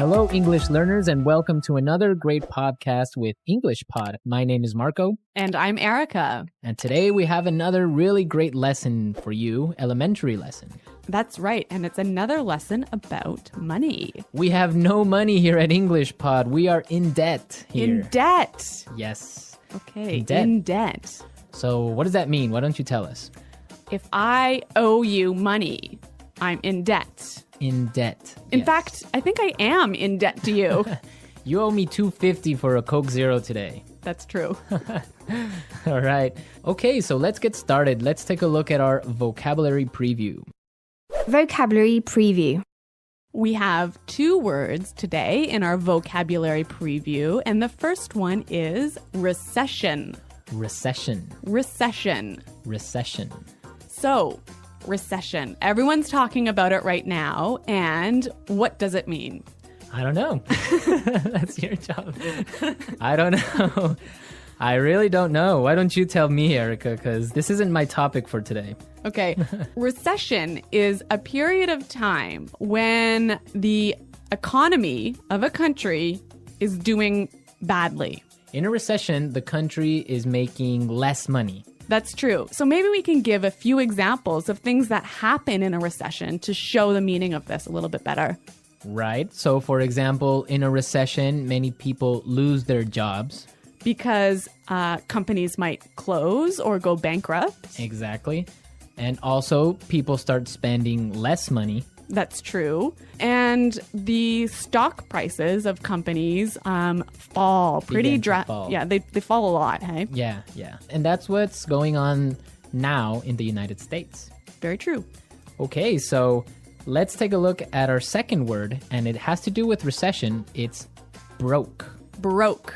Hello, English learners, and welcome to another great podcast with English Pod. My name is Marco. And I'm Erica. And today we have another really great lesson for you, elementary lesson. That's right. And it's another lesson about money. We have no money here at English Pod. We are in debt here. In debt. Yes. Okay. In debt. So what does that mean? Why don't you tell us? If I owe you money, I'm in debt. In debt. In fact, I think I am in debt to you. You owe me $2.50 for a Coke Zero today. That's true. All right. Okay, so let's get started. Let's take a look at our vocabulary preview. Vocabulary preview. We have 2 words today in our vocabulary preview, and the first one is recession. Recession. Recession. Recession. So, recession. Everyone's talking about it right now, and what does it mean? I don't know. That's your job. I don't know. I really don't know. Why don't you tell me, Erica, because this isn't my topic for today. Okay. Recession is a period of time when the economy of a country is doing badly. In a recession, the country is making less money. That's true. So maybe we can give a few examples of things that happen in a recession to show the meaning of this a little bit better. Right. So, for example, in a recession, many people lose their jobs. Because companies might close or go bankrupt. Exactly. And also, people start spending less money. That's true. And the stock prices of companies fall pretty drastically. Yeah, they fall a lot, hey? Yeah. And that's what's going on now in the United States. Very true. Okay, so let's take a look at our second word, and it has to do with recession. It's broke. Broke.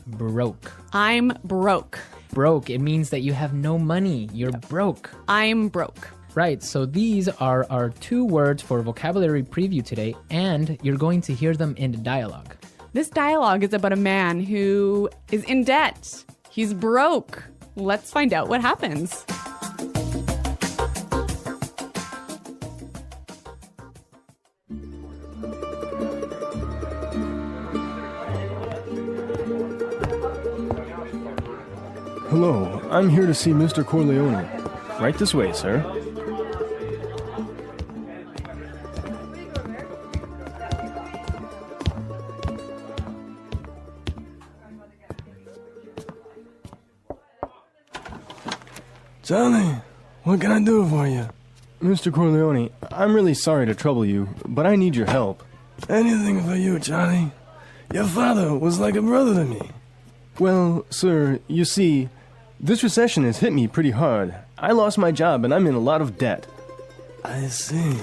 Broke. I'm broke. Broke, it means that you have no money. You're broke. I'm broke. Right, so these are our 2 words for vocabulary preview today, and you're going to hear them in the dialogue. This dialogue is about a man who is in debt. He's broke. Let's find out what happens. Hello, I'm here to see Mr. Corleone. Right this way, sir. Charlie, what can I do for you? Mr. Corleone, I'm really sorry to trouble you, but I need your help. Anything for you, Charlie. Your father was like a brother to me. Well, sir, you see, this recession has hit me pretty hard. I lost my job and I'm in a lot of debt. I see.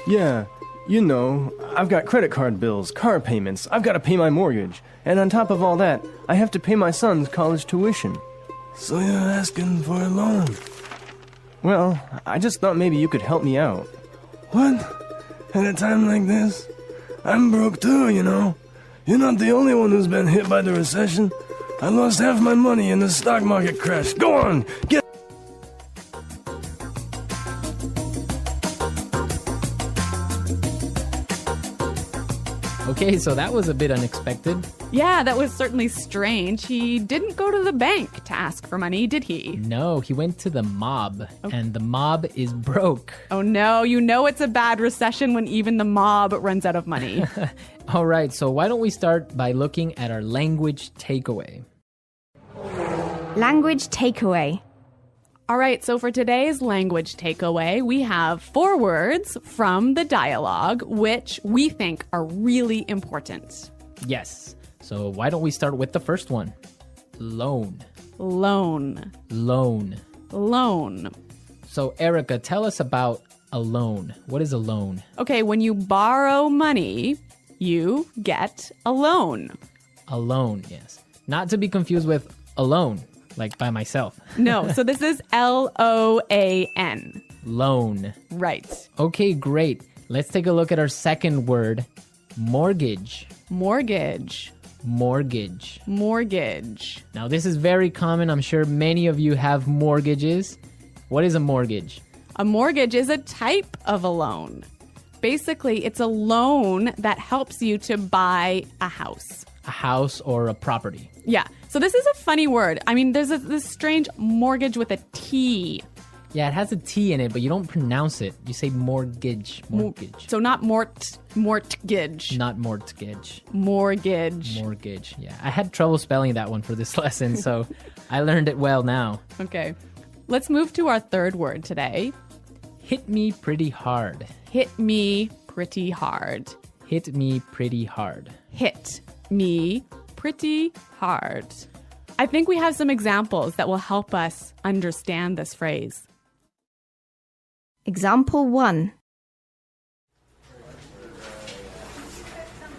Yeah, you know, I've got credit card bills, car payments, I've got to pay my mortgage, and on top of all that, I have to pay my son's college tuition. So you're asking for a loan? Well, I just thought maybe you could help me out. What? At a time like this? I'm broke too, you know. You're not the only one who's been hit by the recession. I lost half my money in the stock market crash. Go on, get... Okay, so that was a bit unexpected. Yeah, that was certainly strange. He didn't go to the bank to ask for money, did he? No, he went to the mob, and the mob is broke. Oh no, you know it's a bad recession when even the mob runs out of money. All right, so why don't we start by looking at our language takeaway? Language takeaway. All right, so for today's language takeaway, we have 4 words from the dialogue, which we think are really important. Yes, so why don't we start with the first one? Loan. Loan. Loan. Loan. So Erica, tell us about a loan. What is a loan? Okay, when you borrow money, you get a loan. A loan, yes. Not to be confused with alone, like by myself. No, so this is L-O-A-N. Loan. Right. Okay, great. Let's take a look at our second word, mortgage. Mortgage. Mortgage. Mortgage. Now, this is very common. I'm sure many of you have mortgages. What is a mortgage? A mortgage is a type of a loan. Basically, it's a loan that helps you to buy a house. A house or a property. Yeah. So this is a funny word. I mean, there's this strange mortgage with a T. Yeah, it has a T in it, but you don't pronounce it. You say mortgage. Mortgage. So not mortgage. Not mortgage. Mortgage. Mortgage. Yeah. I had trouble spelling that one for this lesson, so I learned it well now. Okay. Let's move to our third word today. Hit me pretty hard. Hit me pretty hard. Hit me pretty hard. Hit me pretty hard. I think we have some examples that will help us understand this phrase. Example 1.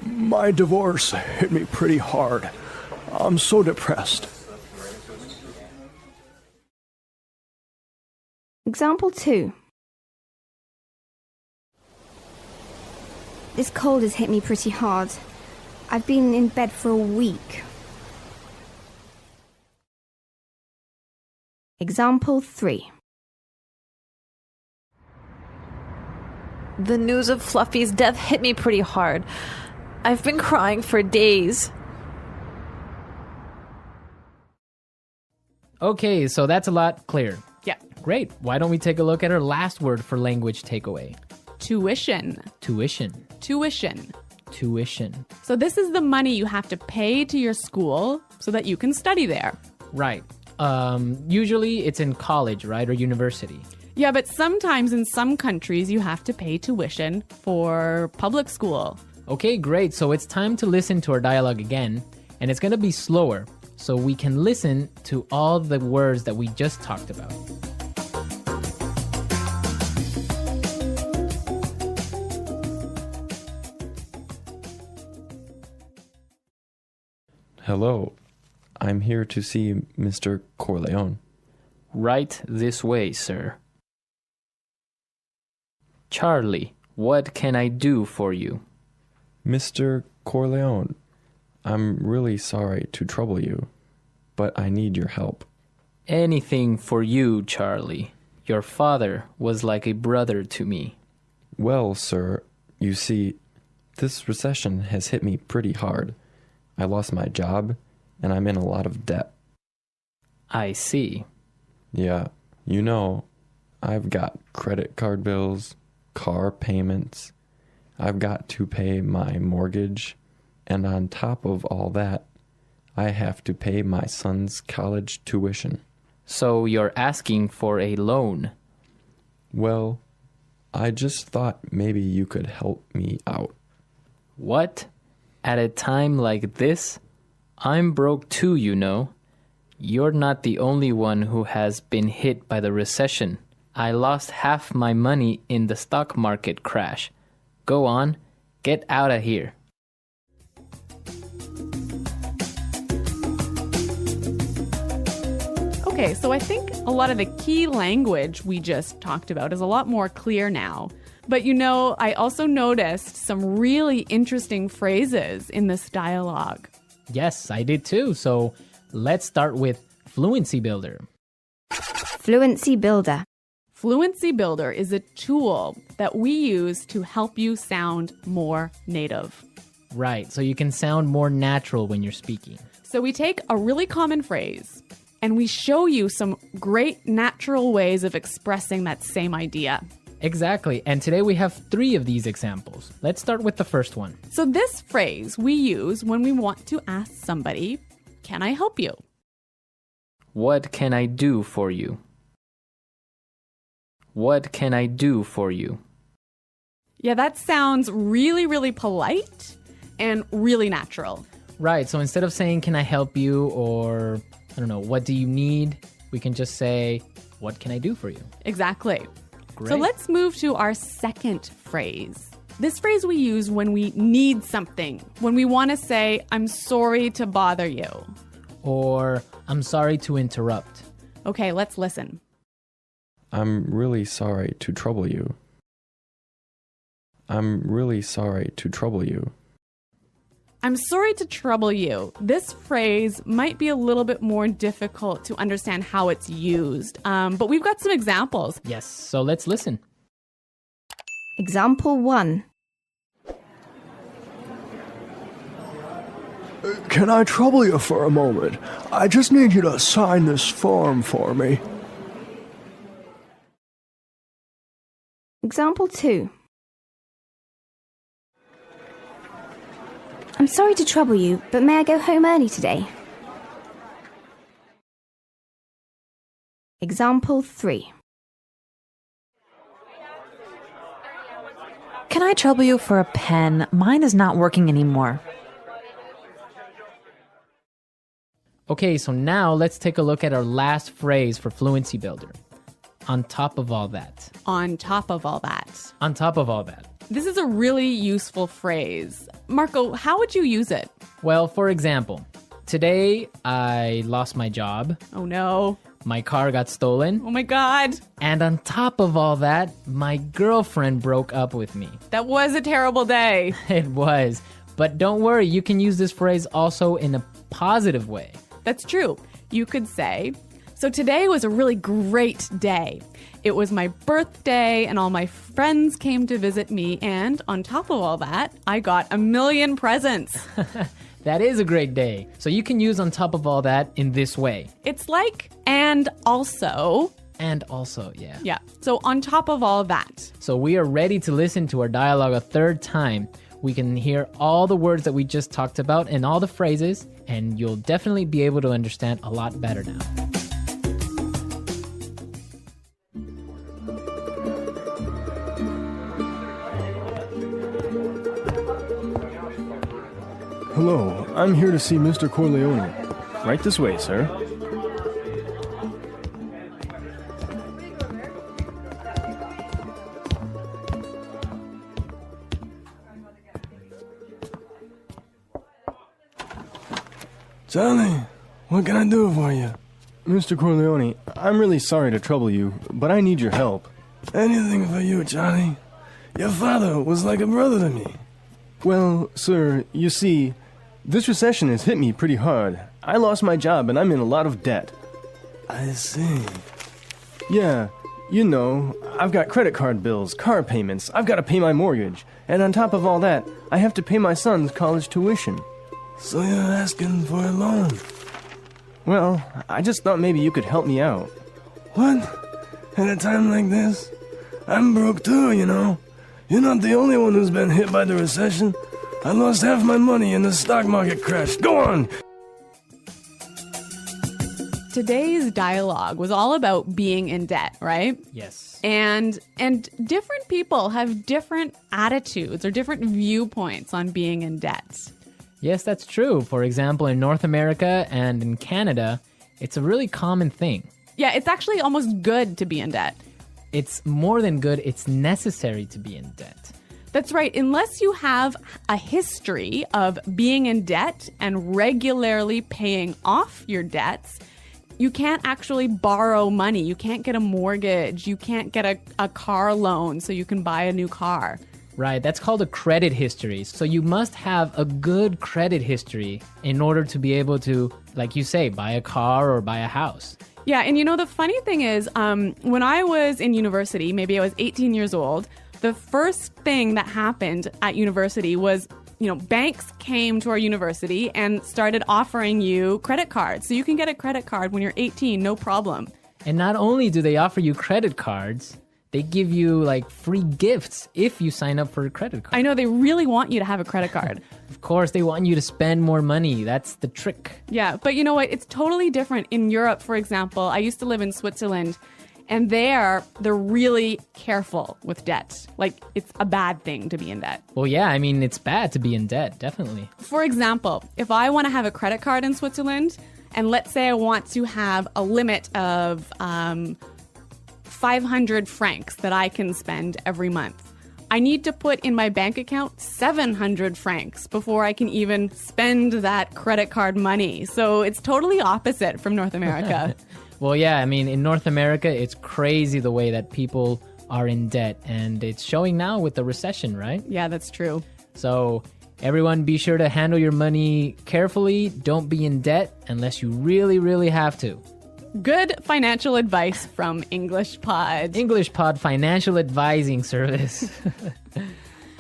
My divorce hit me pretty hard. I'm so depressed. Example 2. This cold has hit me pretty hard. I've been in bed for a week. Example 3. The news of Fluffy's death hit me pretty hard. I've been crying for days. Okay, so that's a lot clearer. Yeah. Great. Why don't we take a look at our last word for language takeaway? Tuition. Tuition. Tuition. Tuition. So this is the money you have to pay to your school so that you can study there. Right. Usually it's in college, right, or university. Yeah, but sometimes in some countries you have to pay tuition for public school. Okay, great. So it's time to listen to our dialogue again, and it's going to be slower so we can listen to all the words that we just talked about. Hello, I'm here to see Mr. Corleone. Right this way, sir. Charlie, what can I do for you? Mr. Corleone, I'm really sorry to trouble you, but I need your help. Anything for you, Charlie. Your father was like a brother to me. Well, sir, you see, this recession has hit me pretty hard. I lost my job, and I'm in a lot of debt. I see. Yeah, you know, I've got credit card bills, car payments. I've got to pay my mortgage, and on top of all that, I have to pay my son's college tuition. So you're asking for a loan? Well, I just thought maybe you could help me out. What? At a time like this? I'm broke too, you know. You're not the only one who has been hit by the recession. I lost half my money in the stock market crash. Go on, get out of here. Okay, so I think a lot of the key language we just talked about is a lot more clear now. But you know, I also noticed some really interesting phrases in this dialogue. Yes, I did too. So let's start with Fluency Builder. Fluency Builder. Fluency Builder is a tool that we use to help you sound more native. Right, so you can sound more natural when you're speaking. So we take a really common phrase and we show you some great natural ways of expressing that same idea. Exactly, and today we have 3 of these examples. Let's start with the first one. So this phrase we use when we want to ask somebody, "Can I help you?" What can I do for you? What can I do for you? Yeah, that sounds really, really polite and really natural. Right, so instead of saying, can I help you, or, I don't know, what do you need? We can just say, what can I do for you? Exactly. Great. So let's move to our second phrase. This phrase we use when we need something, when we want to say, I'm sorry to bother you. Or, I'm sorry to interrupt. Okay, let's listen. I'm really sorry to trouble you. I'm really sorry to trouble you. I'm sorry to trouble you. This phrase might be a little bit more difficult to understand how it's used, but we've got some examples. Yes, so let's listen. Example 1. Can I trouble you for a moment? I just need you to sign this form for me. Example 2. I'm sorry to trouble you, but may I go home early today? Example 3. Can I trouble you for a pen? Mine is not working anymore. Okay, so now let's take a look at our last phrase for Fluency Builder. On top of all that. On top of all that. On top of all that. This is a really useful phrase. Marco, how would you use it? Well, for example, today I lost my job. Oh no. My car got stolen. Oh my God. And on top of all that, my girlfriend broke up with me. That was a terrible day. It was. But don't worry, you can use this phrase also in a positive way. That's true. You could say, so today was a really great day. It was my birthday and all my friends came to visit me. And on top of all that, I got 1,000,000 presents. That is a great day. So you can use on top of all that in this way. It's like, and also. And also, yeah. Yeah. So on top of all that. So we are ready to listen to our dialogue a third time. We can hear all the words that we just talked about and all the phrases, and you'll definitely be able to understand a lot better now. Hello, I'm here to see Mr. Corleone. Right this way, sir. Johnny, what can I do for you? Mr. Corleone, I'm really sorry to trouble you, but I need your help. Anything for you, Johnny. Your father was like a brother to me. Well, sir, you see, this recession has hit me pretty hard. I lost my job and I'm in a lot of debt. I see. Yeah, you know, I've got credit card bills, car payments, I've got to pay my mortgage, and on top of all that, I have to pay my son's college tuition. So you're asking for a loan? Well, I just thought maybe you could help me out. What? At a time like this? I'm broke too, you know. You're not the only one who's been hit by the recession. I lost half my money and the stock market crashed. Go on! Today's dialogue was all about being in debt, right? Yes. And different people have different attitudes or different viewpoints on being in debt. Yes, that's true. For example, in North America and in Canada, it's a really common thing. Yeah, it's actually almost good to be in debt. It's more than good, it's necessary to be in debt. That's right. Unless you have a history of being in debt and regularly paying off your debts, you can't actually borrow money. You can't get a mortgage. You can't get a car loan so you can buy a new car. Right, that's called a credit history. So you must have a good credit history in order to be able to, like you say, buy a car or buy a house. Yeah, and you know, the funny thing is, when I was in university, maybe I was 18 years old, the first thing that happened at university was, you know, banks came to our university and started offering you credit cards. So you can get a credit card when you're 18, no problem. And not only do they offer you credit cards, they give you like free gifts if you sign up for a credit card. I know, they really want you to have a credit card. Of course, they want you to spend more money. That's the trick. Yeah, but you know what? It's totally different. In Europe, for example, I used to live in Switzerland, and they're really careful with debt. Like, it's a bad thing to be in debt. Well, yeah, I mean, it's bad to be in debt, definitely. For example, if I want to have a credit card in Switzerland, and let's say I want to have a limit of 500 francs that I can spend every month, I need to put in my bank account 700 francs before I can even spend that credit card money. So it's totally opposite from North America. Well, yeah, I mean, in North America, it's crazy the way that people are in debt, and it's showing now with the recession, right? Yeah, that's true. So everyone, be sure to handle your money carefully. Don't be in debt unless you really, really have to. Good financial advice from English Pod. English Pod Financial Advising Service.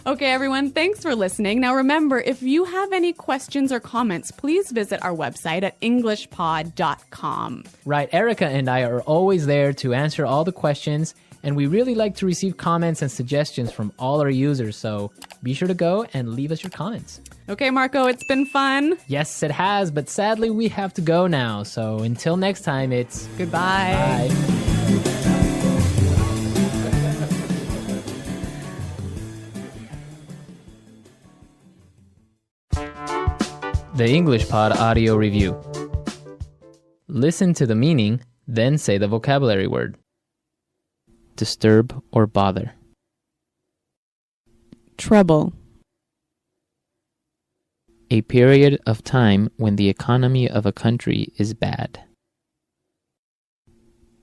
Okay, everyone, thanks for listening. Now remember, if you have any questions or comments, please visit our website at englishpod.com. Right, Erica and I are always there to answer all the questions, and we really like to receive comments and suggestions from all our users, so be sure to go and leave us your comments. Okay, Marco, it's been fun. Yes, it has, but sadly we have to go now, so until next time, it's Goodbye. bye. The English Pod Audio Review. Listen to the meaning, then say the vocabulary word. Disturb or bother. Trouble. A period of time when the economy of a country is bad.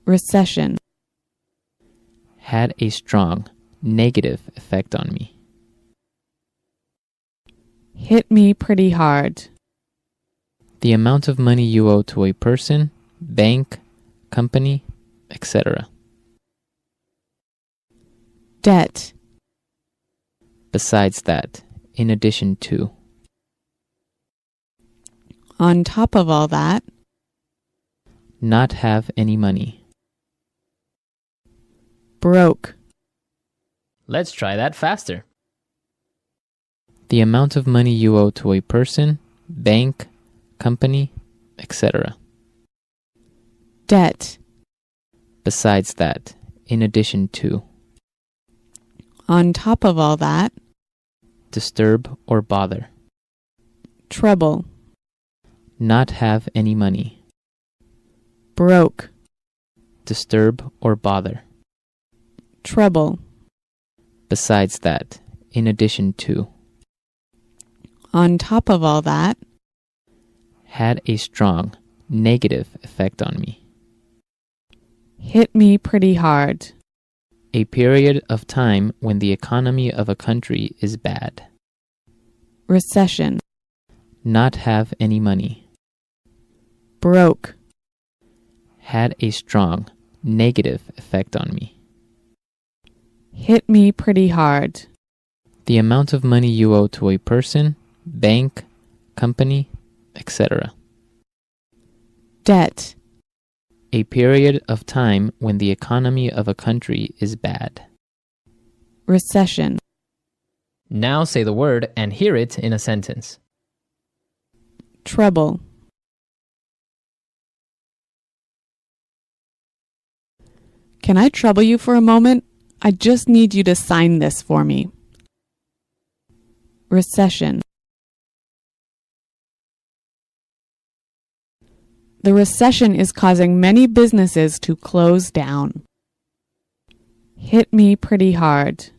Recession. Had a strong negative effect on me. Hit me pretty hard. The amount of money you owe to a person, bank, company, etc. Debt. Besides that, in addition to. On top of all that. Not have any money. Broke. Let's try that faster. The amount of money you owe to a person, bank, company, etc. Debt. Besides that, in addition to. On top of all that. Disturb or bother. Trouble. Not have any money. Broke. Disturb or bother. Trouble. Besides that, in addition to. On top of all that. Had a strong negative effect on me. Hit me pretty hard. A period of time when the economy of a country is bad. Recession. Not have any money. Broke. Had a strong negative effect on me. Hit me pretty hard. The amount of money you owe to a person, bank, company, etc. Debt. A period of time when the economy of a country is bad. Recession. Now say the word and hear it in a sentence. Trouble. Can I trouble you for a moment? I just need you to sign this for me. Recession. The recession is causing many businesses to close down. Hit me pretty hard.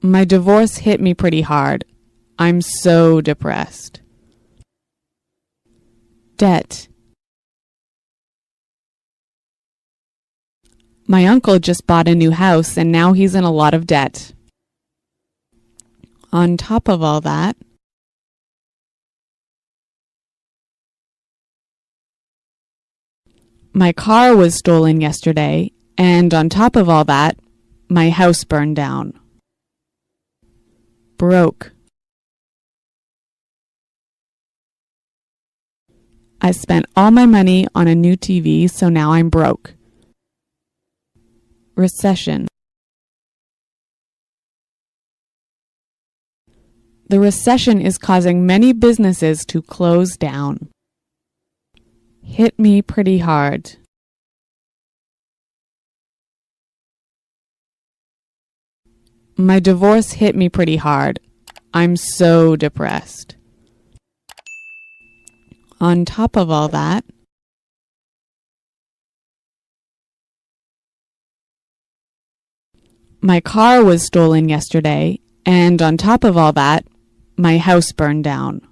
My divorce hit me pretty hard. I'm so depressed. Debt. My uncle just bought a new house and now he's in a lot of debt. On top of all that. My car was stolen yesterday, and on top of all that, my house burned down. Broke. I spent all my money on a new TV, so now I'm broke. Recession. The recession is causing many businesses to close down. Hit me pretty hard. My divorce hit me pretty hard. I'm so depressed. On top of all that, my car was stolen yesterday, and on top of all that, my house burned down.